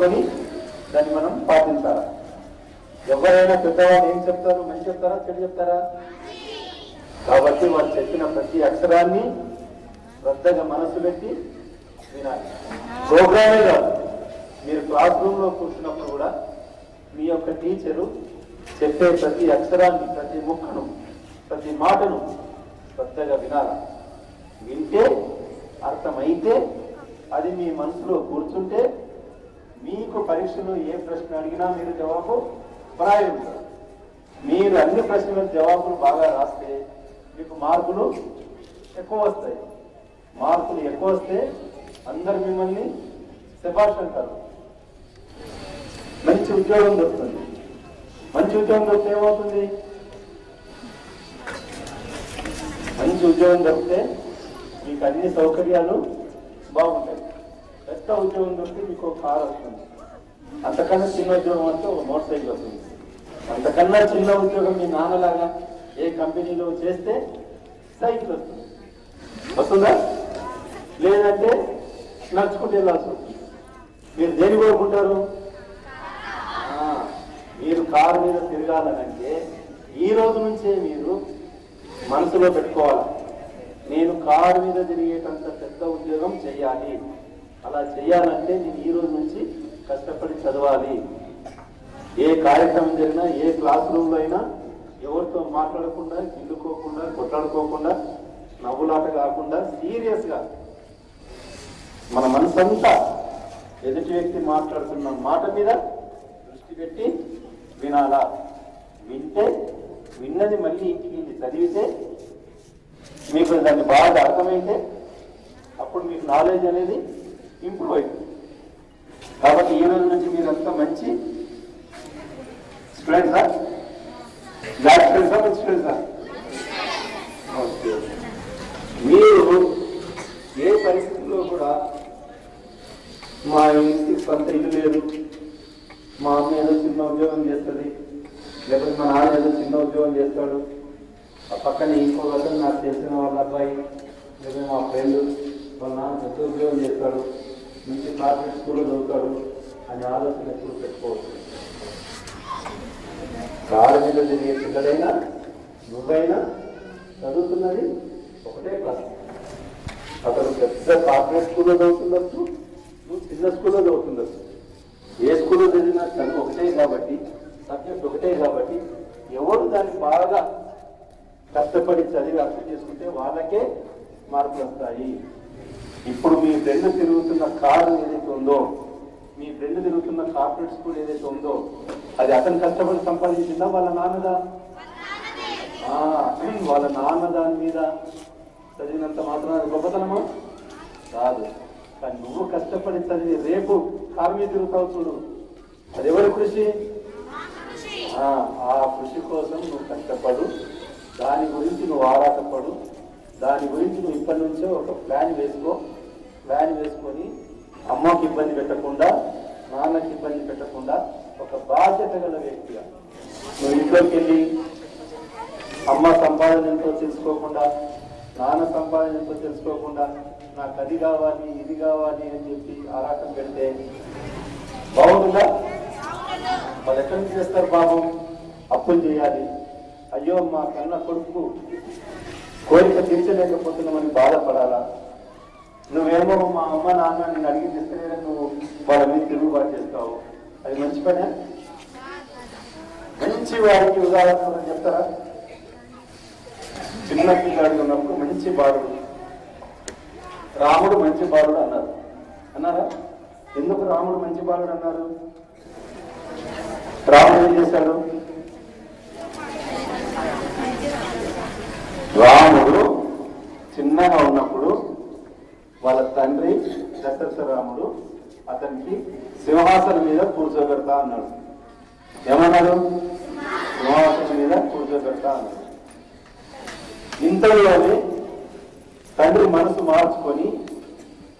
చేసుకొని దాన్ని మనం పాటించాలి. ఎవరైనా పెద్దవాళ్ళు ఏం చెప్తారు, మంచి చెప్తారా చెడు చెప్తారా? కాబట్టి వాళ్ళు చెప్పిన ప్రతి అక్షరాన్ని శ్రద్ధగా మనసు పెట్టి వినాలి. ప్రోగ్రామే కాదు, మీరు క్లాస్ రూమ్లో కూర్చున్నప్పుడు కూడా మీ యొక్క టీచరు చెప్పే ప్రతి అక్షరాన్ని, ప్రతి ముక్కను, ప్రతి మాటను శ్రద్ధగా వినాలి. వింటే, అర్థమైతే, అది మీ మనసులో కూర్చుంటే మీకు పరీక్షలో ఏ ప్రశ్న అడిగినా మీరు జవాబు రాయి ఉంటారు. మీరు అన్ని ప్రశ్నలకు జవాబులు బాగా రాస్తే మీకు మార్కులు ఎక్కువ వస్తాయి. మార్కులు ఎక్కువ వస్తే అందరు మిమ్మల్ని శభాష్ అంటారు. మంచి ఉద్యోగం దొరుకుతుంది. మంచి ఉద్యోగం దొరికితే ఏమవుతుంది? మంచి ఉద్యోగం దొరికితే మీకు అన్ని సౌకర్యాలు బాగుంటాయి. పెద్ద ఉద్యోగం దొరికితే మీకు ఒక కారు వస్తుంది. అంతకన్నా చిన్న ఉద్యోగం వస్తే ఒక మోటార్ సైకిల్ వస్తుంది. అంతకన్నా చిన్న ఉద్యోగం మీ నాన్నలాగా ఏ కంపెనీలో చేస్తే సైకిల్ వస్తుంది. వస్తుందా? లేదంటే నడుచుకుంటూ వెళ్ళాల్సి వస్తుంది. మీరు దేని కోరుకుంటారు? మీరు కారు మీద తిరగాలనంటే ఈ రోజు నుంచే మీరు మనసులో పెట్టుకోవాలి, నేను కారు మీద తిరిగేటంత పెద్ద ఉద్యోగం చేయాలి. అలా చేయాలంటే నేను ఈ రోజు నుంచి కష్టపడి చదవాలి. ఏ కార్యక్రమం జరిగినా, ఏ క్లాస్ రూమ్లో అయినా ఎవరితో మాట్లాడకుండా, గిల్లుకోకుండా, కొట్లాడుకోకుండా, నవ్వులాట కాకుండా సీరియస్గా మన మనసంతా ఎదుటి వ్యక్తి మాట్లాడుతున్న మాట మీద దృష్టి పెట్టి వినాలా. వింటే, విన్నది మళ్ళీ ఇంటికి చదివితే, మీకు దాన్ని బాగా అర్థమైతే అప్పుడు మీకు నాలెడ్జ్ అనేది ఇంప్రూవ్ అవుతుంది. కాబట్టి ఈ రోజు నుంచి మీరంతా మంచి స్టూడెంట్సా? బ్లాక్ స్టూడెంట్సా? మంచి స్టూడెంట్సా? ఓకే. మీరు ఏ పరిస్థితుల్లో కూడా మా ఇంటికి సొంత ఇల్లు లేదు, మా అమ్మ ఏదో చిన్న ఉద్యోగం చేస్తుంది, లేకపోతే మా నాన్న ఏదో చిన్న ఉద్యోగం చేస్తాడు, ఆ పక్కన ఇంకో అతను నాకు తెలిసిన వాళ్ళ అబ్బాయి లేదా మా ఫ్రెండ్ వాళ్ళ నాన్న పెద్ద ఉద్యోగం చేస్తాడు, మంచి కార్పొరేట్ స్కూల్లో చదువుతాడు అనే ఆలోచన ఎప్పుడు పెట్టుకోవచ్చు. కాళ్ళ మీద తిరిగే పిల్లలైనా నువ్వైనా చదువుతున్నది ఒకటే క్లాస్. అతను పెద్ద కార్పొరేట్ స్కూల్లో చదువుతుండొచ్చు, నువ్వు చిన్న స్కూల్లో చదువుతుండొచ్చు. ఏ స్కూల్లో చదివినా చదువు ఒకటే కాబట్టి, సబ్జెక్ట్ ఒకటే కాబట్టి, ఎవరు దాన్ని బాగా కష్టపడి చదివి అర్థం చేసుకుంటే వాళ్ళకే మార్కులు వస్తాయి. ఇప్పుడు మీ ఫ్రెండ్ తిరుగుతున్న కారు ఏదైతే ఉందో, మీ ఫ్రెండ్ తిరుగుతున్న కార్పొరేట్ స్కూల్ ఏదైతే ఉందో, అది అతను కష్టపడి సంపాదించిందా వాళ్ళ నాన్నదా? వాళ్ళ నాన్న దాని మీద చదివినంత మాత్రం అది గొప్పతనమా? కాదు. కానీ నువ్వు కష్టపడి చదివి రేపు కారు మీద తిరుగుతావు చూడు, అది ఎవరి కృషి? ఆ కృషి కోసం నువ్వు కష్టపడు, దాని గురించి నువ్వు ఆరాటపడు, దాని గురించి నువ్వు ఇప్పటి నుంచో ఒక ప్లాన్ వేసుకో. ప్లాన్ వేసుకొని అమ్మకి ఇబ్బంది పెట్టకుండా, నాన్నకి ఇబ్బంది పెట్టకుండా ఒక బాధ్యత గల వ్యక్తిగా నువ్వు ఇంట్లోకి వెళ్ళి అమ్మ సంపాదన ఎంతో తెలుసుకోకుండా, నాన్న సంపాదన ఎంతో తెలుసుకోకుండా నాకు అది కావాలి ఇది కావాలి అని చెప్పి ఆరాటం పెడితే బాగుంటుందా? వాళ్ళు ఎక్కడి నుంచి చేస్తారు పాపం? అప్పులు చేయాలి. అయ్యో మా కన్న కొడుకు కోరిక తీర్చలేకపోతున్నామని బాధపడాలా? నువ్వేమో మా అమ్మ నాన్న నేను అడిగి తెస్తలేదని నువ్వు వాళ్ళ మీద తిరుగుబాటు చేస్తావు. అది మంచి పనే? మంచి వారికి ఉదాహరణ చెప్తారా? చిన్న పిల్లాడు ఉన్నప్పుడు మంచి బాలుడు, రాముడు మంచి బాలుడు అన్నారా? ఎందుకు రాముడు మంచి బాలుడు అన్నారు? రాముడు ఏం చేశాడు? రాముడు చిన్నగా ఉన్నప్పుడు వాళ్ళ తండ్రి దశరథ రాముడు అతనికి సింహాసనం మీద కూర్చోబెడతా అన్నాడు. ఏమన్నాడు? సింహాసనం మీద కూర్చోబెడతా అన్నాడు. ఇంతలోనే తండ్రి మనసు మార్చుకొని,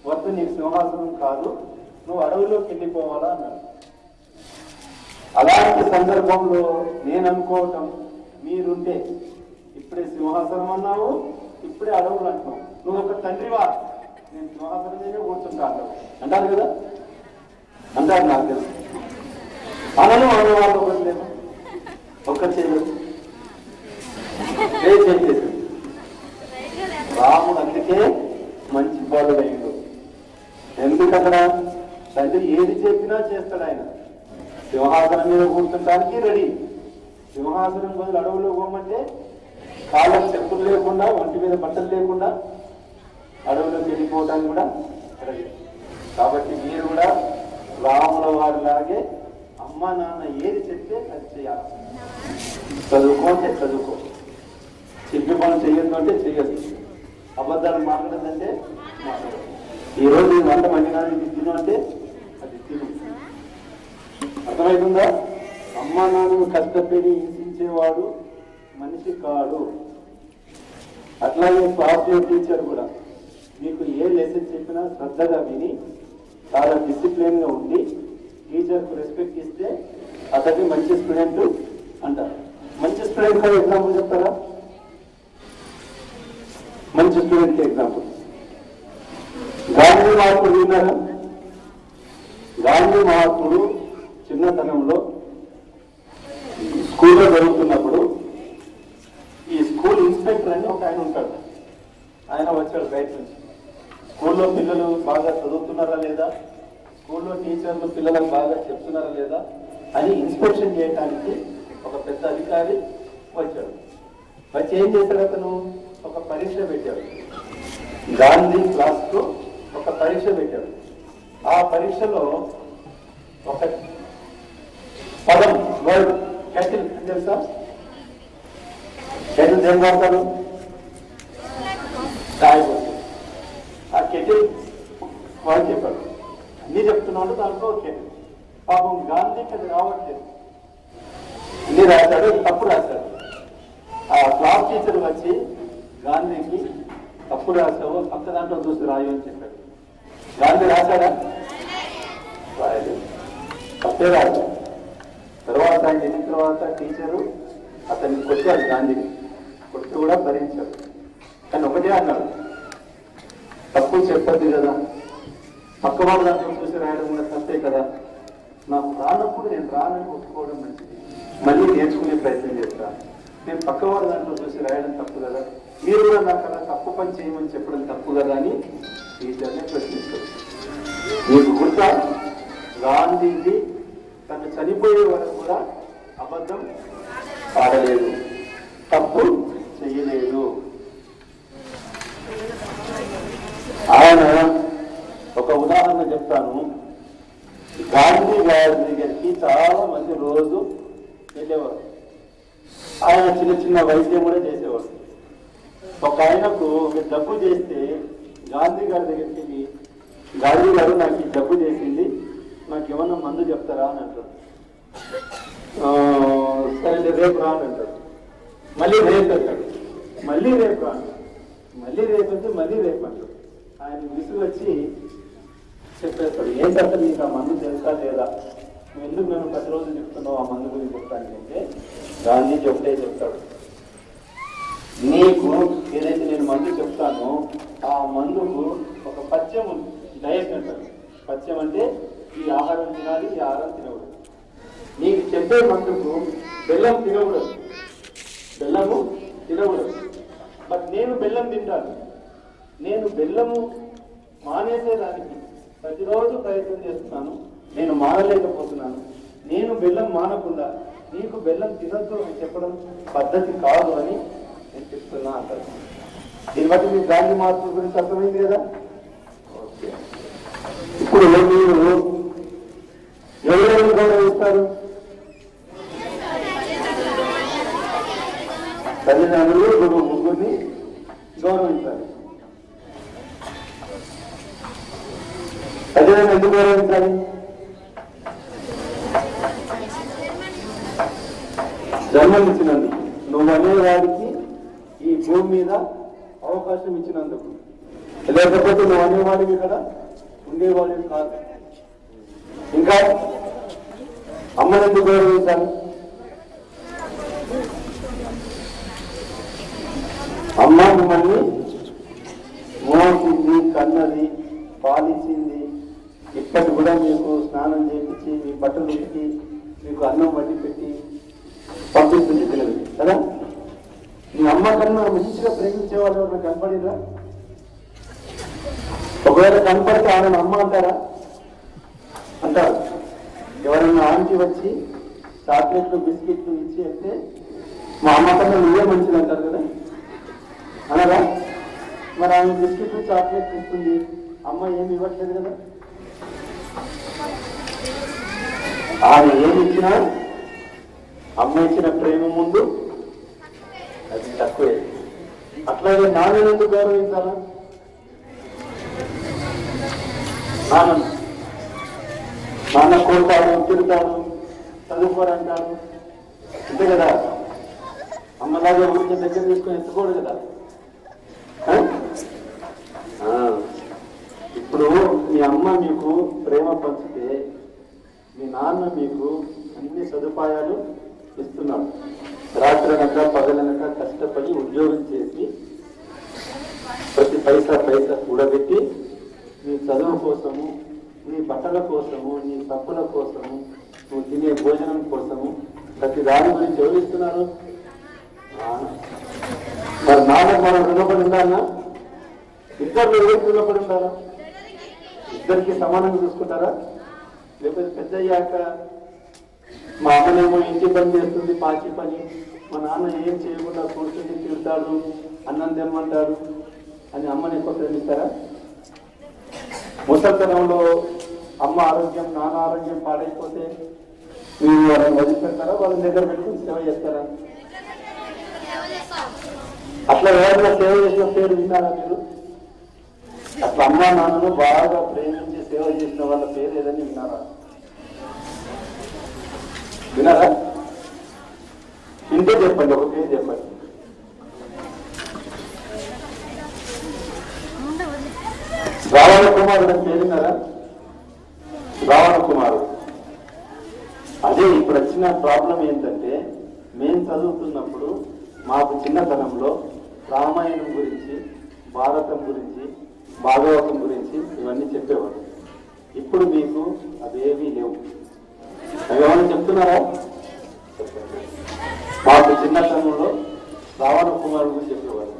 వద్దు నీకు సింహాసనం కాదు, నువ్వు అడవిలోకి వెళ్ళిపోవాలా అన్నాడు. అలాంటి సందర్భంలో నేను అనుకోవటం, మీరుంటే ఇప్పుడే సింహాసనం అన్నావు, ఇప్పుడే అడవులు అంటున్నావు, నువ్వు ఒక తండ్రివా, నేను సింహాసనం మీద కూర్చుంటా అంటావు అంటారు కదా. అంటారు నాకు తెలుసు. అనను అన్న వాళ్ళు ఒకటి లేదు, ఒక్కరు చేయలేదు, చేసేది. రాముడు అందుకే మంచి బాలుడైండు. ఎందుకక్కడ తండ్రి ఏది చెప్పినా చేస్తాడు ఆయన. సింహాసనం మీద కూర్చుంటానికి రెడీ. సింహాసనం బదులు అడవులో పోమంటే కాళ్ళకు చెప్పులు లేకుండా, ఒంటి మీద బట్టలు లేకుండా అడవులోకి వెళ్ళిపోవడానికి కూడా రెడీ. కాబట్టి మీరు కూడా రాముల వారిలాగే అమ్మ నాన్న ఏది చెప్తే అది చేయాలి. చదువుకో అంటే చదువుకో, చెప్పి పనులు చెయ్యొద్దు అంటే చెయ్యొద్దు, అబద్ధాలు మాట్లాడదంటే మాట్లాడదు. ఈరోజు నేను వంట మంచిగా తిను అంటే అది తిను. అర్థమవుతుందా? అమ్మా నాన్నను కష్టపడి హింసించేవాడు మనిషి కాడు. అట్లాగే క్లాస్లో టీచర్ కూడా మీకు ఏ లెసన్ చెప్పినా శ్రద్ధగా విని చాలా డిసిప్లిన్ గా ఉండి టీచర్కు రెస్పెక్ట్ ఇస్తే అతనికి మంచి స్టూడెంట్ అంటారు. మంచి స్టూడెంట్ కదా ఎగ్జాంపుల్ చెప్తారా? మంచి స్టూడెంట్ ఎగ్జాంపుల్ గాంధీ మహాత్ముడు విన్నారా? గాంధీ మహాత్ముడు చిన్నతనంలో స్కూల్లో చదువుతున్నప్పుడు ఈ స్కూల్ ఇన్స్పెక్టర్ అని ఒక ఆయన ఉంటాడు. ఆయన వచ్చాడు బయట నుంచి. స్కూల్లో పిల్లలు బాగా చదువుతున్నారా లేదా, స్కూల్లో టీచర్లు పిల్లలకు బాగా చెప్తున్నారా లేదా అని ఇన్స్పెక్షన్ చేయడానికి ఒక పెద్ద అధికారి వచ్చాడు. వచ్చి ఏం చేశాడు? అతను ఒక పరీక్ష పెట్టాడు. గాంధీ క్లాస్కు ఒక పరీక్ష పెట్టాడు. ఆ పరీక్షలో ఒక పదం వర్డ్ కెటిల్ తెలుసా? కెటిల్ ఏం వాడతారు? ఆ కెటిల్ వాడు చెప్పాడు. అన్ని చెప్తున్నాడు, దాంట్లో కెటిల్. పాపం గాంధీకి అది రావట్లేదు, అన్ని రాశాడు, తప్పు రాశాడు. ఆ క్లాస్ టీచర్ వచ్చి గాంధీకి తప్పు రాశావు, పక్క దాంట్లో చూసి రాయు అని చెప్పాడు. గాంధీ రాశాడా? రాయలేదు, తప్పే రాశాడు. తర్వాత ఆయన వెళ్ళిన తర్వాత టీచరు అతన్ని కొట్టాడు. గాంధీని కొట్టి కూడా భరించాడు. కానీ ఒకటే అన్నాడు, తప్పు చెప్పద్దు కదా, పక్కవాడు దాంట్లో చూసి రాయడం కూడా తప్పే కదా, నాకు రానప్పుడు నేను రానని ఒప్పుకోవడం మంచిది, మళ్ళీ నేర్చుకునే ప్రయత్నం చేస్తాను. నేను పక్కవాడు దాంట్లో చూసి రాయడం తప్పు కదా, మీరు కూడా నాకు అలా తప్పు పని చేయమని చెప్పడం తప్పు కదా అని టీచర్నే ప్రశ్నిస్తారు. మీకు గుర్తా? గాంధీజీ తను చనిపోయే వరకు కూడా అబద్ధం ఆడలేదు, తప్పు చేయలేదు. ఆయన ఒక ఉదాహరణ చెప్తాను. గాంధీ గారి దగ్గరికి చాలా మంది రోజు వెళ్ళేవారు. ఆయన చిన్న చిన్న వైద్యం కూడా చేసేవారు. ఒక ఆయనకు జబ్బు చేస్తే గాంధీ గారి దగ్గరికి వెళ్ళి, గాంధీ గారు నాకు ఈ జబ్బు చేసింది, నాకు ఏమన్నా మందు చెప్తారా అని అంటారు. సరే రేపు రా అని అంటాడు. మళ్ళీ రేపు అంటాడు, మళ్ళీ రేపు రా అంటాడు, మళ్ళీ రేపు అంటే మళ్ళీ రేపు అంటాడు. ఆయన విసుగు వచ్చి చెప్పేస్తాడు, ఏం చెప్తా నీకు ఆ మందు తెలుసా లేదా, నువ్వు ఎందుకు నన్ను ప్రతిరోజు చెప్తున్నావు ఆ మందు గురించి చెప్తానంటే గాంధీజీ ఒకటే చెప్తాడు, నీకు ఏదైతే నేను మందు చెప్తానో ఆ మందుకు ఒక పథ్యం ఉంది, డయట్ అంటారు. పథ్యం అంటే ఈ ఆహారం తినాలి, ఈ ఆహారం తినకూడదు. నీకు చెప్పే మందుకు బెల్లం తినకూడదు, బెల్లము తినకూడదు. బట్ నేను బెల్లం తింటాను. నేను బెల్లము మానేసేదానికి ప్రతిరోజు ప్రయత్నం చేస్తున్నాను, నేను మానలేకపోతున్నాను. నేను బెల్లం మానకుండా నీకు బెల్లం తినద్దు అని చెప్పడం పద్ధతి కాదు అని నేను చెప్తున్నా అంటారు. దీన్ని బట్టి మీకు గాంధీ మహాత్ముల గురించి అర్థమైంది కదా. ఓకే, ఇప్పుడు మీరు ఎవరెవరు గౌరవిస్తారు? తల్లిదండ్రులు, గురువు, ముగ్గురిని గౌరవించాలి. తల్లిదండ్రులు ఎందుకు గౌరవించాలి? జన్మనిచ్చినందుకు, నువ్వు అనేవాడికి ఈ భూమి మీద అవకాశం ఇచ్చినందుకు. లేకపోతే నువ్వు అనేవాడికి ఇక్కడ ఉండేవాడివి కాదు. ఇంకా అమ్మని ఎందుకు గౌరవించాలి? అమ్మ మిమ్మల్ని మోసింది, కన్నది, పాలించింది. ఇప్పటి కూడా మీకు స్నానం చేయించి మీ బట్టలు ఉతికి మీకు అన్నం వండి పెట్టి పంపిస్తుంది పిల్లలు కదా. మీ అమ్మ కన్నా మంచిగా ప్రేమించే వాళ్ళు ఎవరైనా కనపడిరా? ఒకవేళ కనపడితే ఆయన అమ్మ అంటారా? అంటారు. ఎవరైనా ఆంటీ వచ్చి చాక్లెట్లు బిస్కెట్లు ఇచ్చి అంటే మా అమ్మ కన్నా నువ్వే మంచిది అంటారు కదా, అనగా? మరి ఆమె బిస్కెట్లు చాక్లెట్లు ఇస్తుంది, అమ్మ ఏమి ఇవ్వట్లేదు కదా. ఆమె ఏమి ఇచ్చినా అమ్మ ఇచ్చిన ప్రేమ ముందు అది తక్కువే. అట్లాగే నాన్నని ఎందుకు గౌరవించాలా? నాన్న కొడతాడు, తిరుగుతాడు, చదువుకోరంటాడు అంతే కదా. అమ్మలాగా ఊరికి దగ్గర తీసుకొని ఎత్తుకోడు కదా. ఇప్పుడు మీ అమ్మ మీకు ప్రేమ పంచితే మీ నాన్న మీకు అన్ని సదుపాయాలు ఇస్తున్నాడు. రాత్రనక పగలనక కష్టపడి ఉద్యోగం చేసి ప్రతి పైసా కూడబెట్టి నీ చదువు కోసము, నీ బట్టల కోసము, నీ తప్పుల కోసము, నువ్వు తినే భోజనం కోసము ప్రతి దాని గురించి ఎవరు ఇస్తున్నారు? మరి నాన్నకు మనం రుణపడి ఉండాలన్నా? ఇద్దరు ఎవరికి రుణపడి ఉండాలా? ఇద్దరికి సమానంగా చూసుకుంటారా? లేకపోతే పెద్ద అయ్యాక మా అమ్మనేమో ఇంటి పని చేస్తుంది, పాచి పని, మా నాన్న ఏం చేయకుండా కూర్చుని తిడతాడు, అన్నం తెమ్మంటాడు అని అమ్మని ఎక్కువ ప్రేమిస్తారా? ముసలితనంలో అమ్మ ఆరోగ్యం, నాన్న ఆరోగ్యం పాడైపోతే మీరు వాళ్ళని వదిలిపెడతారా? వాళ్ళని దగ్గర పెట్టుకుని సేవ చేస్తారా? అట్లా ఎవరైనా సేవ చేసిన పేరు విన్నారా మీరు? అట్లా అమ్మ నాన్నను బాగా ప్రేమించి సేవ చేసిన వాళ్ళ పేరు ఏదని విన్నారా? విన్నారా? ఇంటే చెప్పండి, ఒక పేరు చెప్పండి. రావణ కుమారుడు అని పేరు విన్నారా? రావణ కుమారుడు. అదే ఇప్పుడు వచ్చిన ప్రాబ్లం ఏంటంటే, మేము చదువుతున్నప్పుడు మాకు చిన్నతనంలో రామాయణం గురించి, భారతం గురించి, భాగవతం గురించి ఇవన్నీ చెప్పేవాడు. ఇప్పుడు మీకు అవేవీ లేవు. అవేమని చెప్తున్నారా? మాకు చిన్నతనంలో రావణ కుమారుడు గురించి చెప్పేవాడు.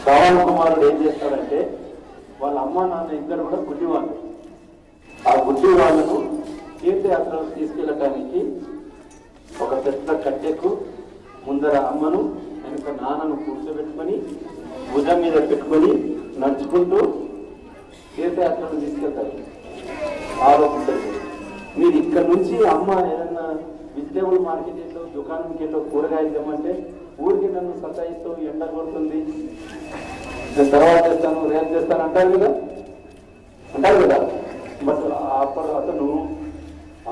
రావణ కుమారుడు ఏం చేస్తాడంటే, వాళ్ళ అమ్మ నాన్న ఇద్దరు కూడా గుడ్డివాళ్ళు. ఆ గుడ్డి వాళ్ళను తీర్థయాత్రలు తీసుకెళ్ళటానికి ఒక పెద్ద కట్టెకు ముందర అమ్మను వెనుక నాన్నను కూర్చోబెట్టుకొని భుజం మీద పెట్టుకొని నడుచుకుంటూ తీర్థయాత్రలు తీసుకెళ్తారు. ఆలోచించండి, మీరు ఇక్కడ నుంచి అమ్మ ఏదన్నా వెజిటేబుల్ మార్కెట్ వెళ్ళో, దుకాణంకి వెళ్ళో కూరగాయలు తెమ్మంటే ఊరికి నన్ను సతాయిస్తూ ఎండ కొడుతుంది, నేను తర్వాత చేస్తాను, రేపు చేస్తాను అంటారు కదా. బట్ అప్పుడు అతను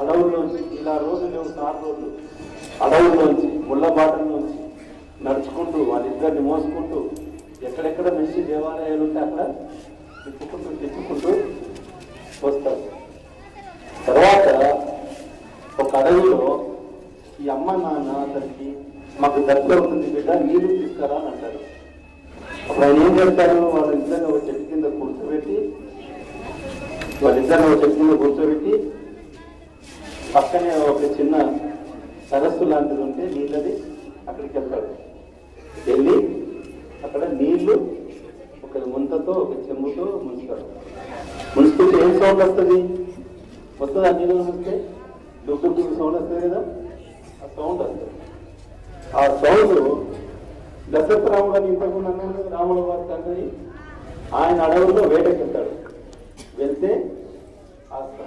అడవుల్లోంచి, ఇలా రోజు లేవు 4 రోజులు అడవుల్లోంచి, ముళ్ళబాటల్లోంచి నడుచుకుంటూ వాళ్ళిద్దరిని మోసుకుంటూ ఎక్కడెక్కడ మంచి దేవాలయాలు ఉంటే అక్కడ తిప్పుకుంటూ వస్తారు. తర్వాత ఒక అడవిలో ఈ అమ్మ నాన్న అతనికి మాకు దగ్గర అవుతుంది బిడ్డ, నీళ్లు తీసుకురా అని అంటారు. అప్పుడు ఆయన ఏం చేస్తారు? వాళ్ళిద్దరిని ఒక చెట్టు కింద కూర్చోబెట్టి పక్కనే ఒక చిన్న సరస్సు లాంటిది ఉంటే నీళ్ళది, అక్కడికి వెళ్తాడు. వెళ్ళి అక్కడ నీళ్లు ఒక ముంతతో ఒక చెంబుతో ముంచుతాడు. ముంచుతుంటే ఏం సౌండ్ వస్తుంది? ఆ నీళ్ళు ముంచితే డుగ్గు సౌండ్ వస్తుంది కదా, ఆ సౌండ్ వస్తుంది. ఆ సౌండ్ దశరథ రాముడు అని ఇంతకుముందు అన్నాడు, రాముల వారి తండ్రి. ఆయన అడవుల్లో వేటకెళ్తాడు. వెళ్తే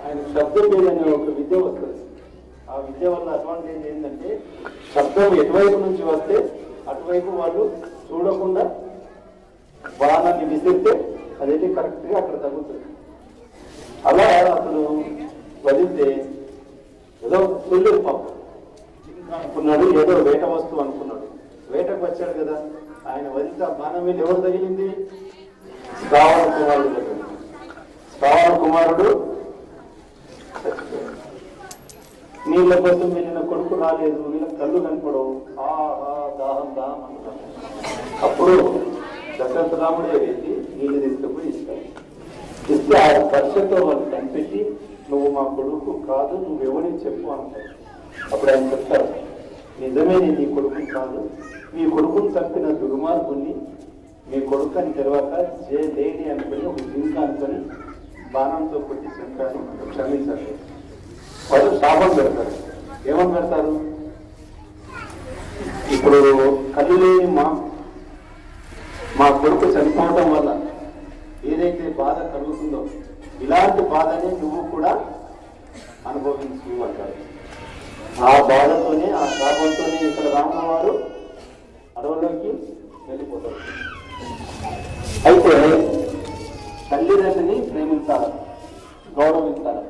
ఆయన శబ్దం లేదనే ఒక విద్య వస్తుంది. ఆ విద్య వల్ల అడ్వాంటేజ్ ఏంటంటే, శబ్దం ఎటువైపు నుంచి వస్తే అటువైపు వాళ్ళు చూడకుండా బాణాన్ని విసిరితే అదైతే కరెక్ట్గా అక్కడ తగ్గుతుంది. అలా అతను వదిలితే ఏదో తొలి పాపం అనుకున్నాడు, ఏదో వేట వస్తువు అనుకున్నాడు. వేటకు వచ్చాడు కదా, ఆయన వదిలితే ఆ బాణం మీద ఎవరు తగిలింది? రావణ కుమారుడు తగిలింది. రావణ కుమారుడు నీళ్ళ కోసం వెళ్ళిన కొడుకు రాలేదు, వీళ్ళకి కళ్ళు కనపడవు, దాహం అనుకున్నాడు. అప్పుడు దశరథ రాముడే వెళ్ళి నీళ్లు తీసుకుపోయి ఇస్తాడు. ఇస్తే ఆ స్పర్శతో వాళ్ళు కనిపెట్టి నువ్వు మా కొడుకు కాదు, నువ్వెవరిని చెప్పు అంటారు. అప్పుడు ఆయన చెప్తారు, నిజమే నేను నీ కొడుకుని కాదు, మీ కొడుకుని చంపిన దుర్మార్గుణ్ణి మీ కొడుకు అని తర్వాత లేని అనుకుని ఒక జింక అనుకొని బాణంతో కొట్టి చంపాను, క్షమించాలి. వాళ్ళు శాపం పెడతారు. ఏమని పెడతారు? ఇప్పుడు కళ్ళు లేని మా కొడుకు చనిపోవడం వల్ల ఏదైతే బాధ కలుగుతుందో ఇలాంటి బాధని నువ్వు కూడా అనుభవించు అంటారు. ఆ బాధతోనే, ఆ శాపంతోనే ఇక్కడ రాముల వారు అడవుల్లోకి వెళ్ళిపోతారు. అయితే తల్లిదండ్రిని ప్రేమించాలి, గౌరవించాలి.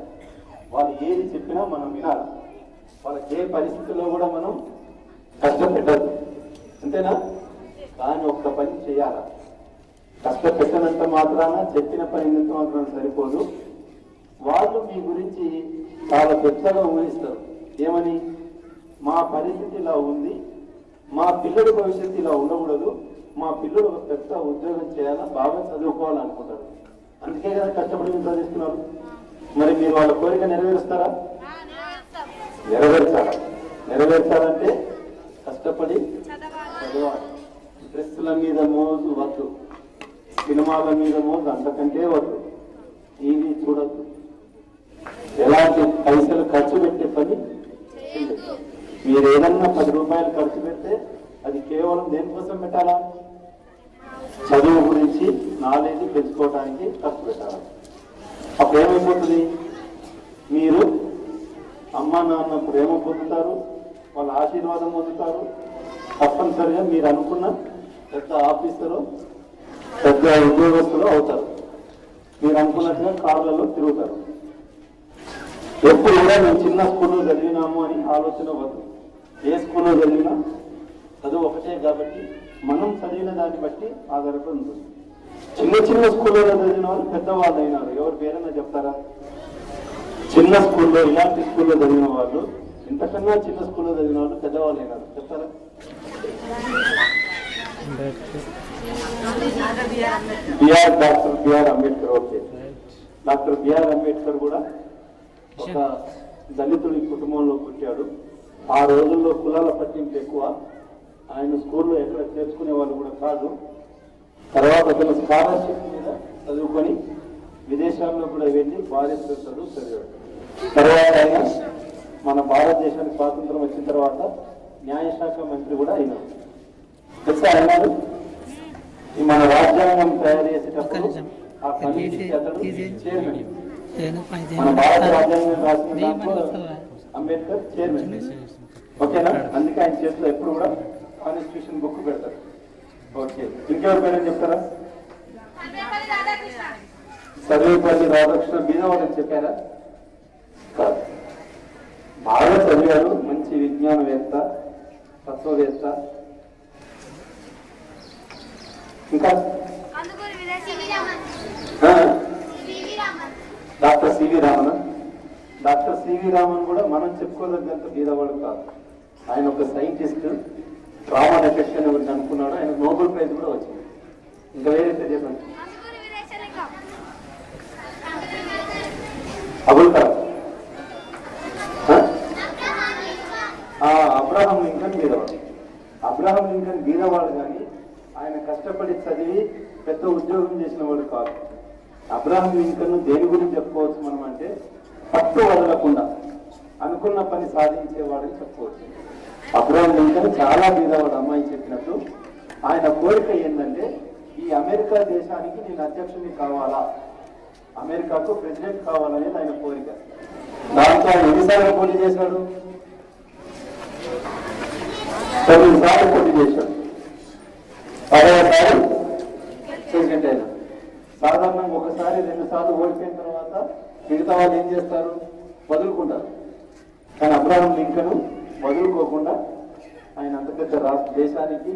వాళ్ళు ఏది చెప్పినా మనం వినాలి. వాళ్ళకి ఏ పరిస్థితుల్లో కూడా మనం కష్టపెట్టద్దు, అంతేనా? కానీ ఒక్క పని చేయాలి. కష్టపెట్టనంత మాత్రాన, చెప్పిన పని మాత్రాన సరిపోదు. వాళ్ళు మీ గురించి చాలా పెద్దగా ఊహిస్తారు. ఏమని? మా పరిస్థితి ఇలా ఉంది, మా పిల్లడి భవిష్యత్తు ఇలా ఉండకూడదు, మా పిల్లలు ఒక పెద్ద ఉద్యోగం చేయాలా, బాగా చదువుకోవాలనుకుంటారు. అందుకే కదా కష్టపడి చదివిస్తున్నారు. మరి మీరు వాళ్ళ కోరిక నెరవేరుస్తారా? నెరవేర్చాలంటే కష్టపడి చదవాలి. డ్రెస్సుల మీద మోజు వద్దు, సినిమాల మీద మోజు అంతకంటే వద్దు, టీవీ చూడద్దు, ఎలాంటి పైసలు ఖర్చు పెట్టే పని. మీరు ఏదన్నా 10 రూపాయలు ఖర్చు పెడితే అది కేవలం దేనికోసం పెట్టాలా? చదువు గురించి నాలెడ్జ్ పెంచుకోవడానికి ఖర్చు పెట్టాలి. అప్పుడు ఏమైపోతుంది? మీరు అమ్మా నాన్న ప్రేమ పొందుతారు, వాళ్ళ ఆశీర్వాదం పొందుతారు. తప్పనిసరిగా మీరు అనుకున్న పెద్ద ఆఫీసరు, పెద్ద ఉద్యోగస్తులు అవుతారు. మీరు అనుకున్నట్టుగా కార్లలో తిరుగుతారు. ఎప్పుడు కూడా మేము చిన్న స్కూల్లో చదివినాము అని ఆలోచన వద్దు. ఏ స్కూల్లో చదివినా చదువు ఒకటే కాబట్టి మనం చదివిన దాన్ని బట్టి ఆధారపడి ఉంటుంది. చిన్న స్కూల్లో చదివిన వాళ్ళు పెద్దవాళ్ళు అయినారు. ఎవరు పేరైనా చెప్తారా? చిన్న స్కూల్లో, ఇలాంటి స్కూల్లో చదివిన వాళ్ళు, ఇంతకన్నా చిన్న స్కూల్లో చదివిన వాళ్ళు పెద్దవాళ్ళు అయినారు. చెప్తారా? Doctor BR Ambedkar. Okay, doctor BR Ambedkar కూడా ఒక దళితుడి కుటుంబంలో పుట్టాడు. ఆ రోజుల్లో కులాల పట్టింపు ఎక్కువ. ఆయన స్కూల్లో ఎక్కడ చేర్చుకునే వాళ్ళు కూడా కాదు. తర్వాత అతను స్కాలర్షిప్ మీద చదువుకొని విదేశాల్లో కూడా వెళ్ళి బారిస్టర్ చదువు చదివాడు. తర్వాత ఆయన మన భారతదేశానికి స్వాతంత్రం వచ్చిన తర్వాత న్యాయశాఖ మంత్రి కూడా అయినాడు. తెలుసా అయినాడు? మన రాజ్యాంగం తయారు చేసేటప్పుడు ఆ కమిటీకి అతడు చైర్మన్. మన భారత రాజ్యాంగం రాసిన దాంట్లో అంబేద్కర్ చైర్మన్. ఓకేనా? అందుకే ఆయన చేతిలో ఎప్పుడు కూడా కాన్స్టిట్యూషన్ బుక్ పెడతారు. ఓకే, ఇంకెవరి పేరని చెప్తారా? సర్వేపల్లి రాధాకృష్ణ. బీదవాడని చెప్పారా? కాదు, బాగా చదివారు, మంచి విజ్ఞానవేత్త, తత్వవేత్త. ఇంకా doctor CV Raman. Doctor CV Raman కూడా మనం చెప్పుకోదగ్గంత బీదవాడు కాదు. ఆయన ఒక సైంటిస్ట్, రామన్ ఎఫెక్ట్ అని ఒకటి అనుకున్నాడు. ఆయన నోబెల్ ప్రైజ్ కూడా వచ్చింది. ఇంకా వేరే చెప్పండి. అబుల్ కలాం. అబ్రహాం లింకన్ బీదవాడు. అబ్రహాం లింకన్ బీదవాడు కానీ ఆయన కష్టపడి చదివి పెద్ద ఉద్యోగం చేసిన వాడు కాదు. అబ్రహాం లింకన్ దేని గురించి చెప్పుకోవచ్చు మనం అంటే, పట్టు వదలకుండా అనుకున్న పని సాధించేవాడని చెప్పుకోవచ్చు. అబ్రహాం లింకన్ చాలా బీదవాడు. అమ్మాయి చెప్పినట్టు ఆయన కోరిక ఏంటంటే, ఈ అమెరికా దేశానికి నేను అధ్యక్షుడిని కావాలా, అమెరికాకు ప్రెసిడెంట్ కావాలనేది ఆయన కోరిక. దాంతో ఆయన ఎన్నిసార్లు పోటీ చేశాడు? 9 సార్లు పోటీ చేశాడు. 10వ ప్రెసిడెంట్ అయినా. సాధారణంగా 1 సారి 2 సార్లు ఓడిపోయిన తర్వాత మిగతా వాళ్ళు ఏం చేస్తారు? వదులుకుంటారు. కానీ అబ్రహాం లింకన్ వదులుకోకుండా ఆయన అంత పెద్ద దేశానికి,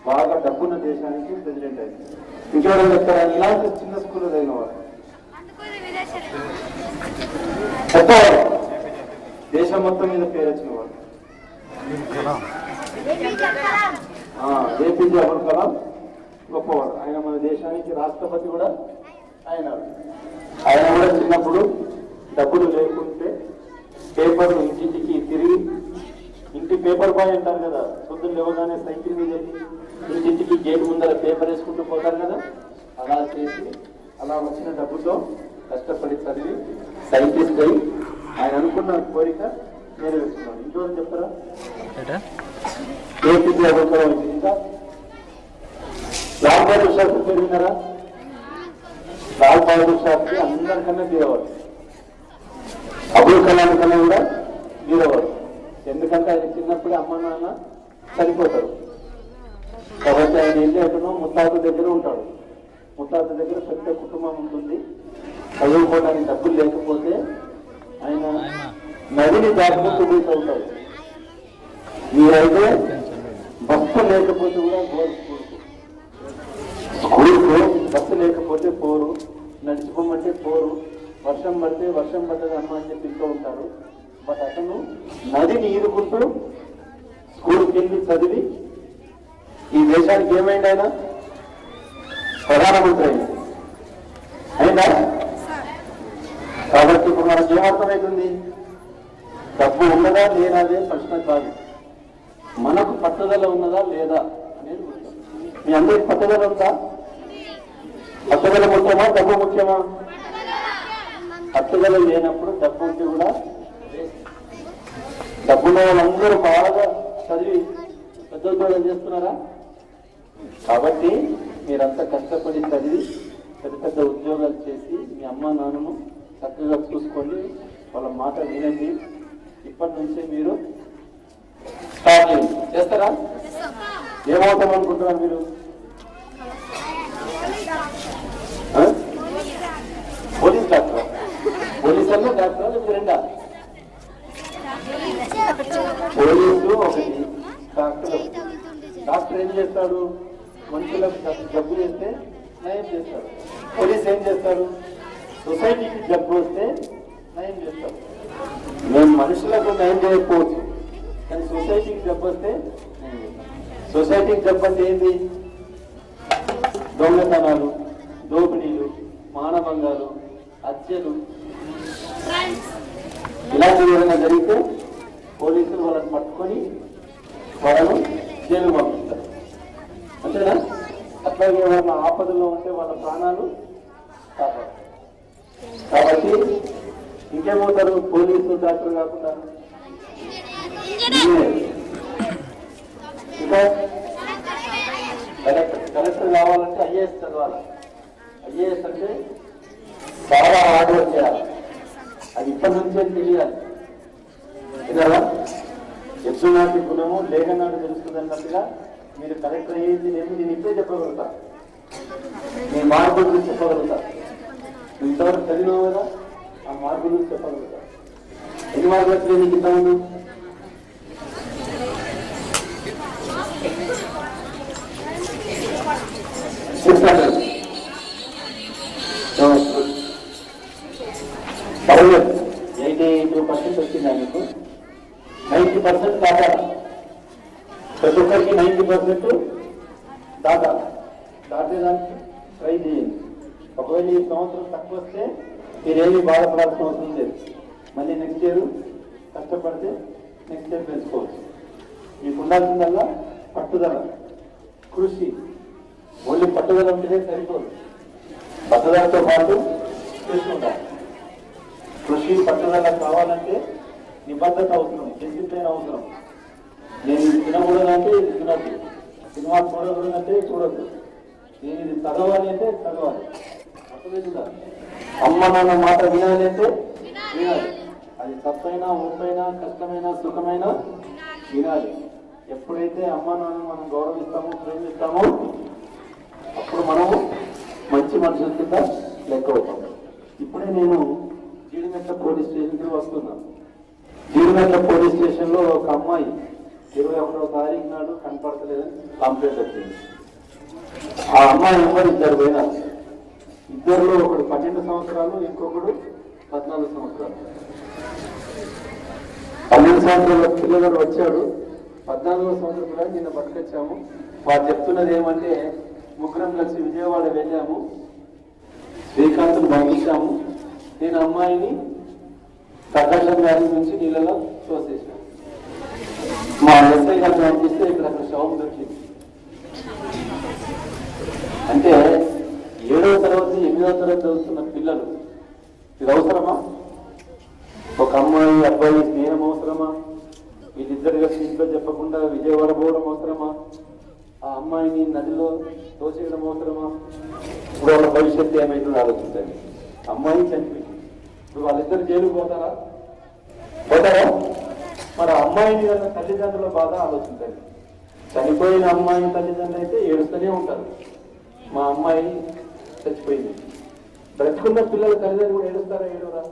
బాగా డబ్బున్న దేశానికి ప్రెసిడెంట్ అయింది. ఇంకెవరైనా చెప్తారా? ఇలాంటి చిన్న స్కూల్లో చదివిన వాడు, చెప్పేవాడు, దేశం మొత్తం మీద పేరు వచ్చిన వాడు. ఏపీజే అబ్దుల్ కలాం గొప్పవాడు. ఆయన మన దేశానికి రాష్ట్రపతి కూడా ఆయన ఆయన కూడా చిన్నప్పుడు డబ్బులు లేకుంటే పేపర్ ఇంటింటికి తిరిగి, ఇంటి పేపర్ బాయ్ అంటారు కదా, పొద్దున్న లేవగానే సైకిల్ మీద ఇంటింటికి గేట్ ముందర పేపర్ వేసుకుంటూ పోతారు కదా, అలా చేసి అలా వచ్చిన డబ్బుతో కష్టపడి చదివి సైంటిస్ట్ అయి ఆయన అనుకున్న కోరిక నెరవేరుస్తున్నాడు. ఇంట్లో చెప్తారా? ఇంకా లాల్ బహదూర్ శాస్త్రి పేరు విన్నారా? లాల్ బహదూర్ శాస్త్రి అందరికన్నా బీరవాడు, అబుల్ కలాం కన్నా కూడా బీరవాడు. ఎందుకంటే ఆయన చిన్నప్పుడే అమ్మ నాన్న చనిపోతారు కాబట్టి ఆయన వెళ్ళి అతను ముత్తాత దగ్గర ఉంటాడు. ముత్తాత దగ్గర పెద్ద కుటుంబం ఉంటుంది. చదువుకోవడానికి డబ్బులు లేకపోతే ఆయన నదిని దాటుకుంటూ పోతూ ఉంటాడు. మీరైతే బస్సు లేకపోతే కూడా స్కూల్కు బస్సు లేకపోతే పోరు, నడిచిపోమంటే పోరు, వర్షం పడితే వర్షం పడ్డది అమ్మ అని చెప్పి ఇంటూ ఉంటారు. బట్ అతను నదిని ఈదుకుంటూ స్కూల్కి వెళ్ళి చదివి ఈ దేశానికి ఏమైంది, ఆయన ప్రధానమంత్రి అయిందా? కాబట్టి ఇప్పుడు మనకు ఏమర్థమవుతుంది? డబ్బు ఉన్నదా లేదా అదే ప్రశ్న కాదు, మనకు పట్టుదల ఉన్నదా లేదా అనేది ముఖ్యం. మీ అందరికి పట్టుదల ఉందా? పట్టుదల ముఖ్యమా డబ్బు ముఖ్యమా? పట్టుదల లేనప్పుడు డబ్బు ఉంటే కూడా డబ్బున్న వాళ్ళందరూ బాగా చదివి పెద్ద ఉద్యోగాలు చేస్తున్నారా? కాబట్టి మీరంతా కష్టపడి చదివి పెద్ద పెద్ద ఉద్యోగాలు చేసి మీ అమ్మ నాన్నను చక్కగా చూసుకోండి, వాళ్ళ మాట వినండి. ఇప్పటి నుంచే మీరు స్టార్ట్ చేస్తారా? ఏమవుతాం అనుకుంటున్నారు మీరు? పోలీస్ డాక్టరా? పోలీస్ అన్నా డాక్టరా లేదా రెండా? పోలీసు ఒకటి, డాక్టర్. డాక్టర్ ఏం చేస్తాడు? మనుషులకు జబ్బు చేస్తే నయం చేస్తాడు. పోలీస్ ఏం చేస్తాడు? సొసైటీకి జబ్బు వస్తే నయం చేస్తాడు. మేము మనుషులకు నయం చేయకపోవచ్చు, కానీ సొసైటీకి జబ్బు వస్తే నయం చేస్తాం. సొసైటీకి జబ్బు అంటే ఏంటి? దొంగతనాలు, దోపిడీలు, మానభంగాలు, హత్యలు, ఇలాంటివి ఏదైనా జరిగితే పోలీసులు వాళ్ళని పట్టుకొని వాళ్ళను జైలు పంపిస్తారు, అంతేనా? అట్లాగే వాళ్ళ ఆపదల్లో ఉంటే వాళ్ళ ప్రాణాలు కాపాడు. కాబట్టి ఇంకేమవుతారు పోలీసు డాక్టర్ కాకుండా? ఇంకా కలెక్టర్ కావాలంటే ఐఏఎస్ చదవాలి. ఐఏఎస్ అంటే చాలా హార్డ్ వర్క్ చేయాలి, అది ఇప్పటి నుంచే తెలియాలి. విన్నారా? ఎత్తునాటి గుణము లేఖనాడు తెలుస్తుంది అన్నట్టుగా మీరు కలెక్టర్ అయ్యేది నేను ఇప్పుడే చెప్పగలుగుతా, మీ మార్పుల గురించి చెప్పగలుగుతా. ఇంతవరకు చదివినావు కదా, ఆ మార్పుల గురించి చెప్పగలుగుతా. ఎన్ని మార్కులు వచ్చినాయి నీకు ఇంతకుముందు? పర్వాలేదు, 82% వచ్చిందా మీకు? 90% దాటాలి. ప్రతి ఒక్కరికి 90% దాటాలి. దాటేదానికి ట్రై చేయండి. ఒకవేళ ఈ సంవత్సరం తక్కువ వస్తే మీరేమీ బాధపడాల్సిన అవసరం లేదు. మళ్ళీ నెక్స్ట్ ఇయర్ కష్టపడితే నెక్స్ట్ ఇయర్ పెంచుకోవచ్చు. మీకు ఉండాల్సిందల్లా పట్టుదల, కృషి. ఓన్లీ పట్టుదల ఉంటేనే సరిపోదు, పట్టుదలతో పాటు చేసుకుంటారు. కృషి పట్టుదల కావాలంటే నిబద్ధత అవసరం, డిసిప్లిన్ అవసరం. నేను ఇది తినకూడదంటే ఇది తినద్దు, సినిమా చూడకూడదంటే చూడద్దు, నేను ఇది చదవాలి అంటే చదవాలి. అర్థమైందా? అమ్మ నాన్న మాట వినాలి అంటే వినాలి. అది తప్పైనా ఒప్పైనా కష్టమైనా సుఖమైనా వినాలి. ఎప్పుడైతే అమ్మ నాన్న మనం గౌరవిస్తామో ప్రేమిస్తామో అప్పుడు మనము మంచి మనుషుల కింద లెక్క అవుతాం. ఇప్పుడే నేను జీడిమెట్ల పోలీస్ స్టేషన్కి వస్తున్నాను. జీడిమెట్ల పోలీస్ స్టేషన్లో ఒక అమ్మాయి 21వ తారీఖు నాడు కనపడతలేదని కంప్లైంట్ వచ్చింది. ఆ అమ్మాయి నెంబర్ 2 పోయినారు. ఇద్దరులో ఒకడు 12 సంవత్సరాలు, ఇంకొకడు 14 సంవత్సరాలు. 12 సంవత్సరాల పిల్లలు వచ్చాడు, 14వ సంవత్సరం కూడా నిన్న పట్టుకొచ్చాము. వారు చెప్తున్నది ఏమంటే, ముగ్గురం కలిసి విజయవాడ వెళ్ళాము, శ్రీకాంత్ను పంపించాము. నేను అమ్మాయిని ప్రకాశం వ్యాధి నుంచి నీళ్ళలో తోసేసాను. మా ఎస్ఐ గారిని పంపిస్తే ఇక్కడ శవం దొరికింది. అంటే 7వ తరగతి 8వ తరగతి చదువుతున్న పిల్లలు, ఇది అవసరమా? ఒక అమ్మాయి అబ్బాయి స్నేహం అవసరమా? వీళ్ళిద్దరు కలిసి ఇంట్లో చెప్పకుండా విజయవాడ పోవడం అవసరమా? ఆ అమ్మాయిని నదిలో తోసేయడం అవసరమా? ఇప్పుడు వాళ్ళ భవిష్యత్తు ఏమైతుందో ఆలోచించండి. అమ్మాయి చనిపోయింది, ఇప్పుడు వాళ్ళిద్దరు జైలుకు పోతారా? మరి అమ్మాయిని కన్నా తల్లిదండ్రుల బాధ ఆలోచించండి. చనిపోయిన అమ్మాయి తల్లిదండ్రులు అయితే ఏడుస్తూనే ఉంటారు, మా అమ్మాయి చచ్చిపోయింది. బ్రతుకున్న పిల్లల తల్లిదండ్రులు కూడా ఏడుస్తారా? ఏడురా?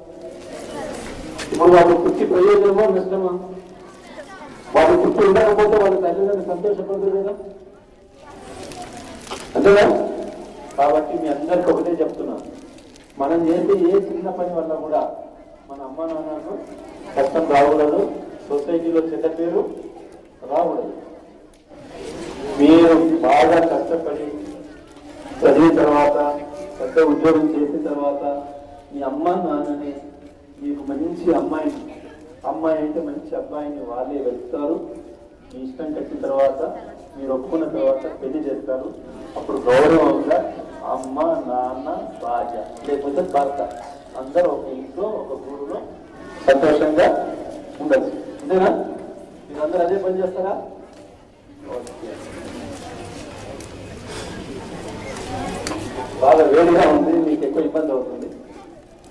ఇప్పుడు వాళ్ళు పుట్టి ప్రయోజనమా నష్టమా? వాళ్ళు పుట్టి ఉండకపోతే వాళ్ళ తల్లిదండ్రులు సంతోషపడదు కదా, అంతేనా? కాబట్టి మీ అందరికీ ఒకటే చెప్తున్నాను, మనం చేసే ఏ చిన్న పని వల్ల కూడా మన అమ్మ నాన్నకు కష్టం రాకూడదు, సొసైటీలో చెడ్డ పేరు రాకూడదు. మీరు బాగా కష్టపడి చదివిన తర్వాత పెద్ద ఉద్యోగం చేసిన తర్వాత మీ అమ్మ నాన్నని మీకు మంచి అమ్మాయి అయితే మంచి అబ్బాయిని వాళ్ళే వెళ్తారు. మీ ఇష్టం కట్టిన తర్వాత మీరు ఒప్పుకున్న తర్వాత పెళ్లి చేస్తారు. అప్పుడు గౌరవంగా అమ్మ నాన్న భార్య లేకపోతే భర్త అందరూ ఒక ఇంట్లో ఒక ఊరిలో సంతోషంగా ఉండదు. అంతేనా? మీరందరూ అదే పని చేస్తారా? బాగా వేడిగా ఉంది, మీకు ఎక్కువ ఇబ్బంది అవుతుంది.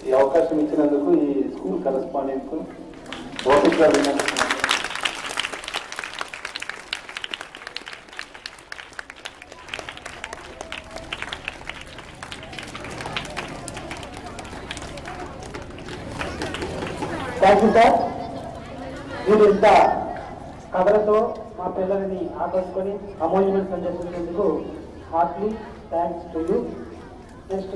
ఈ అవకాశం ఇచ్చినందుకు ఈ స్కూల్ కరెస్పాండెంట్ కు ఓపికగా విన్నందుకు థ్యాంక్ యూ సార్. మీరు ఇంత కథలతో మా పిల్లల్ని ఆకర్షుకొని అమూల్యమైన సందేశించేందుకు heartly thanks to you. Next